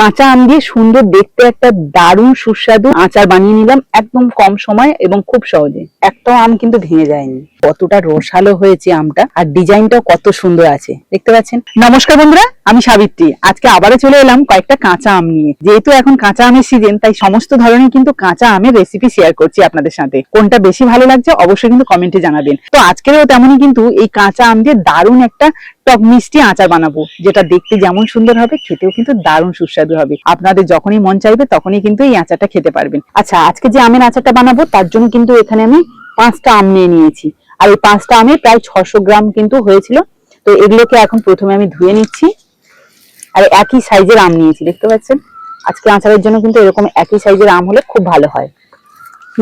কাঁচা আম দিয়ে সুন্দর দেখতে একটা দারুণ সুস্বাদু আচার বানিয়ে নিলাম একদম কম সময় এবং খুব সহজে। একটাও আম কিন্তু ভেঙে যায়নি, কতটা রসালো হয়েছে আমটা, আর ডিজাইনটাও কত সুন্দর আছে দেখতে পাচ্ছেন। নমস্কার বন্ধুরা, আমি সাবিত্রী। আজকে আবারও চলে এলাম কয়েকটা কাঁচা আম নিয়ে। যেহেতু এখন কাঁচা আমের সিজন, তাই সমস্ত ধরনের কিন্তু কাঁচা আমের রেসিপি শেয়ার করছি আপনাদের সাথে। কোনটা বেশি ভালো লাগছে অবশ্যই কিন্তু কমেন্টে জানাবেন। তো আজকেরও তেমনই কিন্তু এই কাঁচা আম দিয়ে দারুণ একটা টক মিষ্টি আচার বানাবো, যেটা দেখতে যেমন সুন্দর হবে খেতেও কিন্তু দারুণ সুস্বাদু হবে। আপনাদের যখনই মন চাইবে তখনই কিন্তু এই আচারটা খেতে পারবেন। আচ্ছা, আজকে যে আমের আচারটা বানাবো তার জন্য কিন্তু এখানে আমি 5টা আম নিয়ে নিয়েছি, আর এই 5টা আমে প্রায় 600 গ্রাম কিন্তু হয়েছিল। তো এগুলোকে এখন প্রথমে আমি ধুয়ে নিচ্ছি। আর একই সাইজের আম নিয়েছি, দেখতে পাচ্ছেন। আজকে আচারের জন্য কিন্তু এরকম একই সাইজের আম হলে খুব ভালো হয়।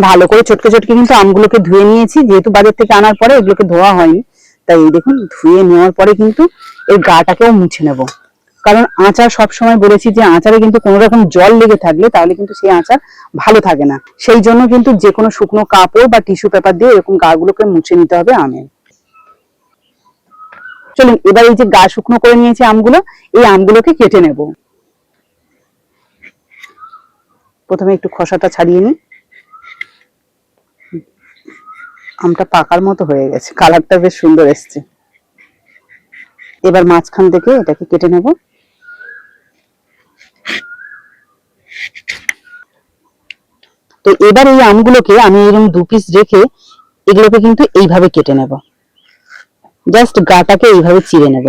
ভালো করে চটকে চটকে কিন্তু আমগুলোকে ধুয়ে নিয়েছি, যেহেতু বাজার থেকে আনার পরে এগুলোকে ধোয়া হয়নি। তাই এই দেখুন, ধুয়ে নেওয়ার পরে কিন্তু এই গাটাকেও মুছে নেব। কারণ আচার সবসময় বলেছি যে আচারে কিন্তু কোনো রকম জল লেগে থাকলে তাহলে কিন্তু সেই আচার ভালো থাকে না। সেই জন্য কিন্তু যে কোনো শুকনো কাপড় বা টিস্যু পেপার দিয়ে এরকম গাগুলোকে মুছে নিতে হবে আমের। চলুন এবার এই যে গা শুকনো করে নিয়েছি আমগুলো, এই আমগুলোকে কেটে নেব। প্রথমে একটু খোসাটা ছাড়িয়ে নিই। আমটা পাকার মতো হয়ে গেছে, কালারটা বেশ সুন্দর এসছে। এবার মাঝখান থেকে এটাকে কেটে নেব। তো এবার এই আমগুলোকে আমি এরকম 2 পিস রেখে এগুলোকে কিন্তু এইভাবে কেটে নেব। জাস্ট গাটাকে এইভাবে চিড়ে নেব।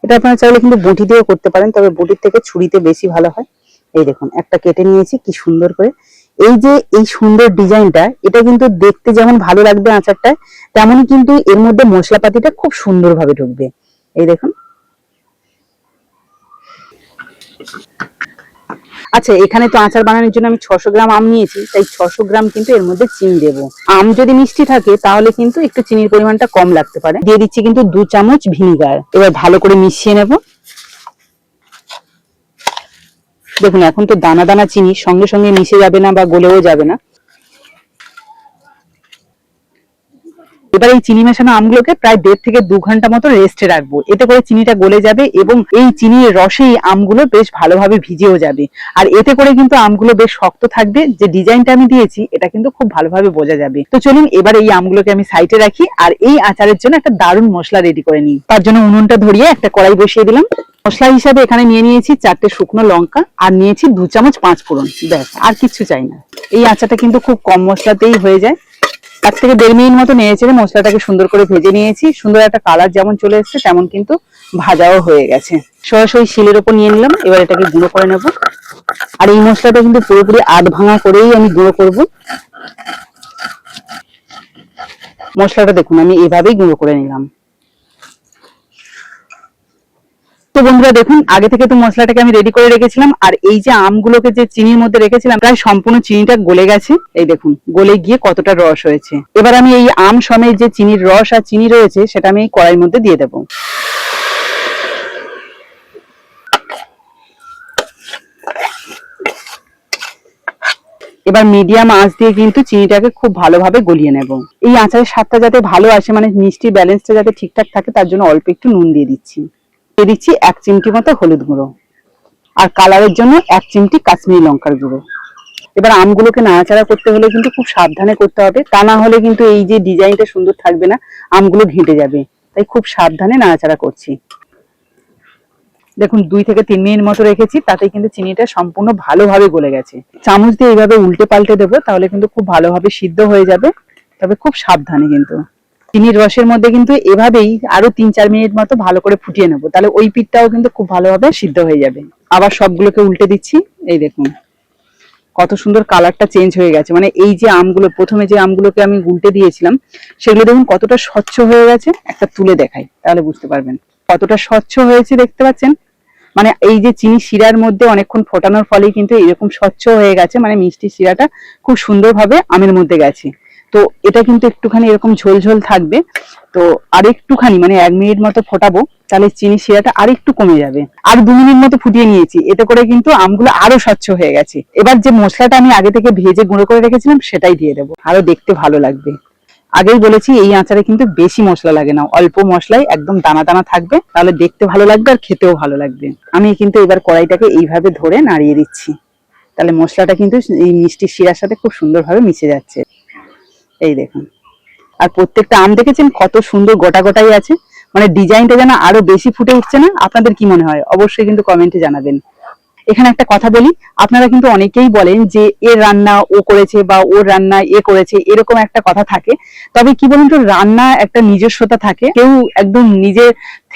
এটা আপনারা চাইলে কিন্তু বটি দিয়েও করতে পারেন, তবে বটির থেকে ছুরিতে বেশি ভালো হয়। এই দেখুন, একটা কেটে নিয়েছি কি সুন্দর করে। এই যে এই সুন্দর ডিজাইনটা, এটা কিন্তু দেখতে যেমন ভালো লাগবে আচারটায়, তেমনই কিন্তু এর মধ্যে মশলাপাতিটা খুব সুন্দরভাবে ঢুকবে। এই দেখুন। আচ্ছা, এখানে তো আচার বানানোর জন্য আমি 600 গ্রাম আম নিয়েছি, তাই 600 গ্রাম কিন্তু এর মধ্যে চিনি দেবো। আম যদি মিষ্টি থাকে তাহলে কিন্তু একটু চিনির পরিমাণটা কম লাগতে পারে। দিয়ে দিচ্ছি কিন্তু 2 চামচ ভিনিগার। এবার ভালো করে মিশিয়ে নেব। দেখুন, এখন তো দানা দানা চিনি, সঙ্গে সঙ্গে মিশে যাবে না বা গলেও যাবে না। এবার এই চিনি মেশানো আমগুলোকে প্রায় 1.5 থেকে 2 ঘন্টা মতো রেস্টে রাখবো। এতে করে চিনিটা গলে যাবে এবং এই চিনির রসেই আমগুলো বেশ ভালোভাবে ভিজেও যাবে। আর এতে করে কিন্তু আমগুলো বেশ শক্ত থাকবে। যে ডিজাইনটা আমি দিয়েছি এটা কিন্তু খুব ভালোভাবে বোঝা যাবে। তো চলুন এবার এই আমগুলোকে আমি সাইডে রাখি, আর এই আচারের জন্য একটা দারুণ মশলা রেডি করে নিই। তার জন্য উনুনটা ধরিয়ে একটা কড়াই বসিয়ে দিলাম। মশলা হিসাবে এখানে নিয়ে নিয়েছি 4টে শুকনো লঙ্কা, আর নিয়েছি 2 চামচ 5 ফোড়ন। ব্যাস, আর কিচ্ছু চাই না। এই আচারটা কিন্তু খুব কম মশলাতেই হয়ে যায়। 1 থেকে 1.5 মিনিট মতো নেড়েচেড়ে মশলাটাকে সুন্দর করে ভেজে নিয়েছি। সুন্দর একটা কালার যেমন চলে এসছে তেমন কিন্তু ভাজাও হয়ে গেছে। সরাসরি শিলের ওপর নিয়ে নিলাম। এবার এটাকে গুঁড়ো করে নেব। আর এই মশলাটা কিন্তু পুরোপুরি আধ ভাঙা করেই আমি গুঁড়ো করব। মশলাটা দেখুন আমি এভাবেই গুঁড়ো করে নিলাম। তো বন্ধুরা দেখুন, আগে থেকে তো মশলাটাকে আমি রেডি করে রেখেছিলাম, আর এই যে আমগুলোকে যে চিনির মধ্যে রেখেছিলাম প্রায় সম্পূর্ণ চিনিটা গলে গেছে। এই দেখুন গলে গিয়ে কতটা রস হয়েছে। এবার আমি এই আম সমেত যে চিনির রস আর চিনি রয়েছে সেটা আমি এই কড়াইয়ের মধ্যে দিয়ে দেবো। এবার মিডিয়াম আঁচ দিয়ে কিন্তু চিনিটাকে খুব ভালোভাবে গলিয়ে নেব। এই আচারের স্বাদটা যাতে ভালো আসে, মানে মিষ্টির ব্যালেন্সটা যাতে ঠিকঠাক থাকে, তার জন্য অল্প একটু নুন দিয়ে দিচ্ছি। দিয়ে দিচ্ছি 1 চিমটি মতো হলুদ গুঁড়ো, আর কালারের জন্য 1 চিমটি কাশ্মীরি লঙ্কার গুঁড়ো। এবার আমগুলোকে নাড়াচাড়া করতে হলে কিন্তু খুব সাবধানে করতে হবে, তা না হলে কিন্তু এই যে ডিজাইনটা সুন্দর থাকবে না, আমগুলো ঘেঁটে যাবে। তাই খুব সাবধানে নাড়াচাড়া করছি। দেখুন 2 থেকে 3 মিনিট মতো রেখেছি, তাতে কিন্তু চিনিটা সম্পূর্ণ ভালোভাবে গলে গেছে। চামচ দিয়ে এইভাবে উল্টে পাল্টে দেবো, তাহলে কিন্তু খুব ভালোভাবে সিদ্ধ হয়ে যাবে। তবে খুব সাবধানে কিন্তু চিনির রসের মধ্যে কিন্তু এভাবেই আরো 3-4 মিনিট মতো ভালো করে ফুটিয়ে নেবো, তাহলে ওই পিঠটাও কিন্তু খুব ভালোভাবে সিদ্ধ হয়ে যাবে। আবার সবগুলোকে উল্টে দিচ্ছি। এই দেখুন কত সুন্দর কালারটা চেঞ্জ হয়ে গেছে। মানে এই যে আমগুলো, প্রথমে যে আমগুলোকে আমি উল্টে দিয়েছিলাম সেগুলো দেখুন কতটা স্বচ্ছ হয়ে গেছে। একটা তুলে দেখাই তাহলে বুঝতে পারবেন কতটা স্বচ্ছ হয়েছে। দেখতে পাচ্ছেন, মানে এই যে চিনি শিরার মধ্যে অনেকক্ষণ ফোটানোর ফলেই কিন্তু এরকম স্বচ্ছ হয়ে গেছে। মানে মিষ্টি শিরাটা খুব সুন্দরভাবে আমের মধ্যে গেছে। তো এটা কিন্তু একটুখানি এরকম ঝোল ঝোল থাকবে। তো আর একটুখানি মানে 1 মিনিট মতো ফোটাবো, তাহলে চিনি শিরাটা আর একটু কমে যাবে। আর 2 মিনিট মতো ফুটিয়ে নিয়েছি, এতে করে কিন্তু আমগুলো আরো স্বচ্ছ হয়ে গেছে। এবার যে মশলাটা আমি আগে থেকে ভেজে গুঁড়ো করে রেখেছিলাম সেটাই দিয়ে দেবো, আরো দেখতে ভালো লাগবে। আগেই বলেছি এই আচারে কিন্তু বেশি মশলা লাগে না, অল্প মশলায় একদম দানা দানা থাকবে, তাহলে দেখতে ভালো লাগবে আর খেতেও ভালো লাগবে। আমি কিন্তু এবার কড়াইটাকে এইভাবে ধরে নাড়িয়ে দিচ্ছি, তাহলে মশলাটা কিন্তু এই মিষ্টির শিরার সাথে খুব সুন্দরভাবে মিশে যাচ্ছে। এই দেখুন, আর প্রত্যেকটা আম দেখেছেন কত সুন্দর গোটা গোটাই আছে, মানে ডিজাইনটা যেন আরো বেশি ফুটে উঠছে না? আপনাদের কি মনে হয় অবশ্যই কিন্তু কমেন্টে জানাবেন। এখানে একটা কথা বলি, আপনারা কিন্তু অনেকেই বলেন যে এর রান্না ও করেছে বা ওর রান্না এ করেছে, এরকম একটা কথা থাকে। তবে কি বলুন তো, রান্না একটা নিজস্বতা থাকে, কেউ একদম নিজে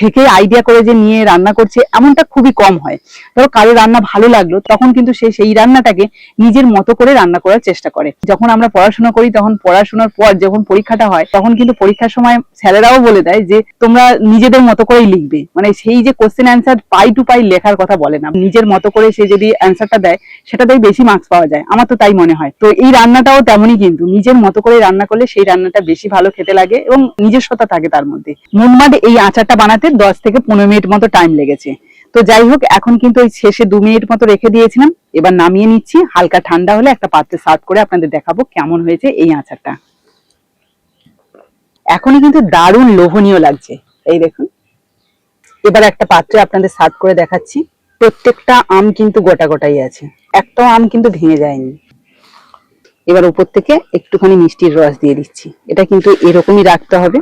থেকে আইডিয়া করে যে নিয়ে রান্না করছে এমনটা খুবই কম হয়। ধরো কারো রান্না ভালো লাগলো, তখন কিন্তু সে সেই রান্নাটাকে নিজের মতো করে রান্না করার চেষ্টা করে। যখন আমরা পড়াশোনা করি, তখন পড়াশোনার পর যখন পরীক্ষাটা হয়, তখন কিন্তু পরীক্ষার সময় স্যারেরাও বলে দেয় যে তোমরা নিজেদের মতো করেই লিখবে, মানে সেই যে কোশ্চেন অ্যান্সার পাই টু পাই লেখার কথা বলে না, নিজের মতো করে সে যদি অ্যান্সারটা দেয় সেটাতেই বেশি মার্কস পাওয়া যায়, আমার তো তাই মনে হয়। তো এই রান্নাটাও তেমনই, কিন্তু নিজের মতো করে রান্না করলে সেই রান্নাটা বেশি ভালো খেতে লাগে এবং নিজস্বতা থাকে তার মধ্যে। মোটমাট এই আচারটা বানাতে 10 থেকে 15 মিনিট মতো টাইম লেগেছে। তো যাই হোক, এখন কিন্তু ওই শেষে 2 মিনিট মতো রেখে দিয়েছিলাম, এবার নামিয়ে নিচ্ছি। হালকা ঠান্ডা হলে একটা পাত্রে সার্ভ করে আপনাদের দেখাবো কেমন হয়েছে এই আচারটা। এখনই কিন্তু দারুণ লোভনীয় লাগছে, এই দেখুন। এবার একটা পাত্রে আপনাদের সার্ভ করে দেখাচ্ছি। প্রত্যেকটা আম কিন্তু গোটা গোটাই আছে, একটাও আম কিন্তু ভেঙে যায়নি। এবার উপর থেকে একটুখানি মিষ্টির রস দিয়ে দিচ্ছি, এটা কিন্তু এরকমই রাখতে হবে,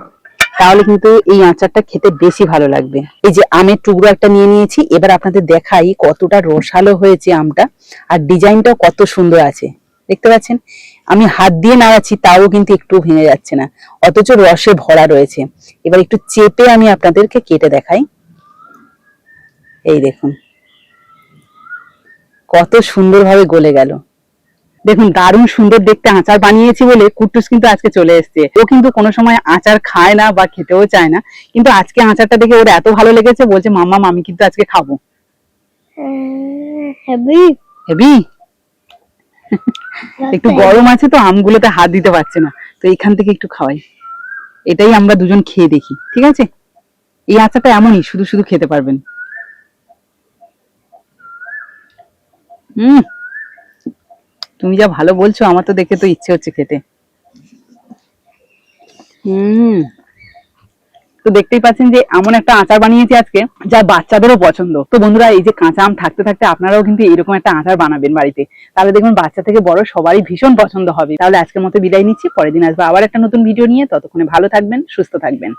তাহলে কিন্তু এই আচারটা খেতে বেশি ভালো লাগবে। এই যে আমের টুকরো একটা নিয়ে নিয়েছি, এবার আপনাদের দেখাই কতটা রসালো হয়েছে আমটা, আর ডিজাইনটাও কত সুন্দর আছে, দেখতে পাচ্ছেন? আমি হাত দিয়ে নাড়াচ্ছি তাও কিন্তু একটু ভেঙে যাচ্ছে না, অথচ রসে ভরা রয়েছে। এবার একটু চেপে আমি আপনাদেরকে কেটে দেখাই, এই দেখুন কত সুন্দরভাবে গলে গেল। দেখুন দারুণ সুন্দর দেখতে আচার বানিয়েছি বলে কুট্টুস কিন্তু আজকে চলে এসেছে। ও কিন্তু কোনো সময় আচার খায় না বা খেতেও চায় না, কিন্তু আজকে আচারটা দেখে ওর এত ভালো লেগেছে, বলছে মাম্মা আমি কিন্তু আজকে খাবো। হেভি হেভি একটু গরম আছে তো, আমগুলোতে হাত দিতে পারছে না, তো এখান থেকে একটু খাওয়াই। এটাই আমরা দুজন খেয়ে দেখি, ঠিক আছে? এই আচারটা এমনই, শুধু শুধু খেতে পারবেন। তুমি যা ভালো বলছো, আমার তো দেখে তো ইচ্ছে হচ্ছে খেতে। তো দেখতেই পাচ্ছেন যে এমন একটা আচার বানিয়েছি আজকে যা বাচ্চাদেরও পছন্দ। তো বন্ধুরা, এই যে কাঁচা আম থাকতে থাকতে আপনারাও কিন্তু এরকম একটা আচার বানাবেন বাড়িতে, তাহলে দেখবেন বাচ্চা থেকে বড় সবারই ভীষণ পছন্দ হবে। তাহলে আজকের মতো বিদায় নিচ্ছি, পরের দিন আসবো আবার একটা নতুন ভিডিও নিয়ে। ততক্ষণে ভালো থাকবেন, সুস্থ থাকবেন।